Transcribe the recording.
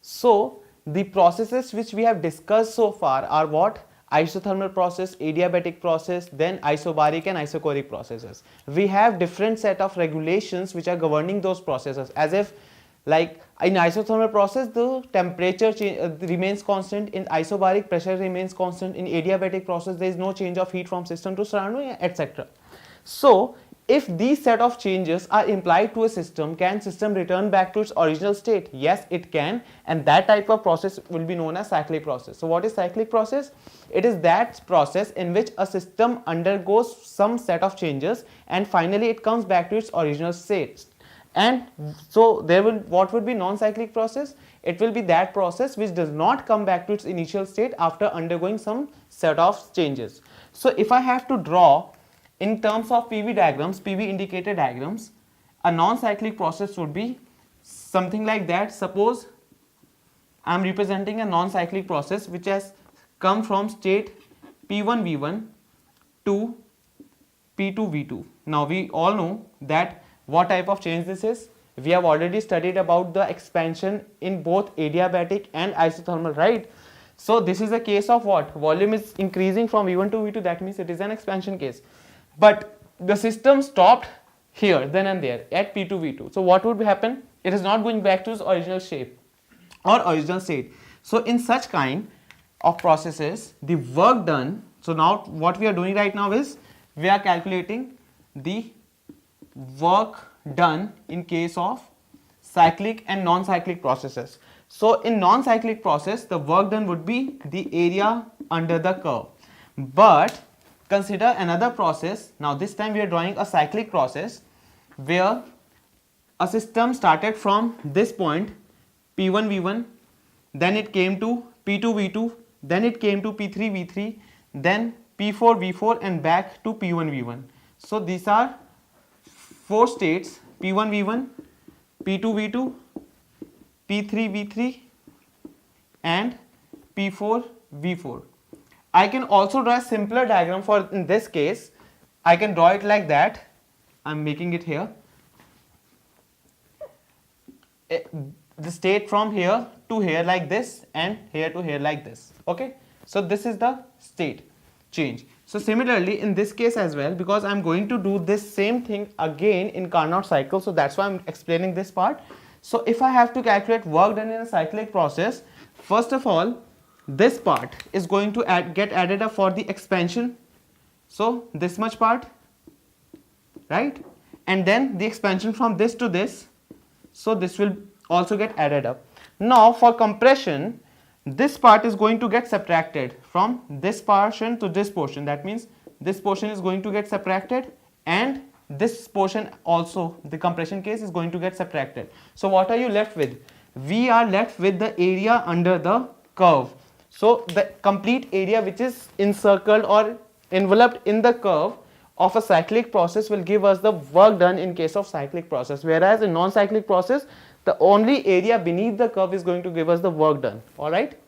So the processes which we have discussed so far are what? Isothermal process, adiabatic process, then isobaric and isochoric processes. We have different set of regulations which are governing those processes, as if like in isothermal process the temperature remains constant, in isobaric pressure remains constant, in adiabatic process there is no change of heat from system to surrounding, etc. So if these set of changes are implied to a system, can system return back to its original state? Yes, it can, and that type of process will be known as cyclic process. So what is cyclic process? It is that process in which a system undergoes some set of changes and finally it comes back to its original state. And so there will, what would be non-cyclic process? It will be that process which does not come back to its initial state after undergoing some set of changes. So if I have to draw in terms of PV diagrams, PV indicator diagrams, a non-cyclic process would be something like that. Suppose I am representing a non-cyclic process which has come from state P1 V1 to P2 V2. Now we all know that what type of change this is. We have already studied about the expansion in both adiabatic and isothermal, right? So this is a case of what? Volume is increasing from V1 to V2, that means it is an expansion case. But the system stopped here, then and there at P2 V2. So what would happen? It is not going back to its original shape or original state. So in such kind of processes, the work done, so now what we are doing right now is we are calculating the work done in case of cyclic and non-cyclic processes. So in non-cyclic process, the work done would be the area under the curve. But consider another process. Now this time we are drawing a cyclic process where a system started from this point P1 V1, then it came to P2 V2, then it came to P3 V3, then P4 V4 and back to P1 V1. So these are four states: P1 V1, P2 V2, P3 V3 and P4 V4. I can also draw a simpler diagram for in this case. I can draw it like that. I am making it here. The state from here to here like this and here to here like this. Okay. So this is the state change. So similarly in this case as well, because I am going to do this same thing again in Carnot cycle, so that's why I am explaining this part. So if I have to calculate work done in a cyclic process, first of all, this part is going to get added up for the expansion. So this much part, right? And then the expansion from this to this. So this will also get added up. Now for compression, this part is going to get subtracted from this portion to this portion. That means this portion is going to get subtracted and this portion also, the compression case, is going to get subtracted. So what are you left with? We are left with the area under the curve. So the complete area which is encircled or enveloped in the curve of a cyclic process will give us the work done in case of cyclic process, whereas in non-cyclic process the only area beneath the curve is going to give us the work done. Alright.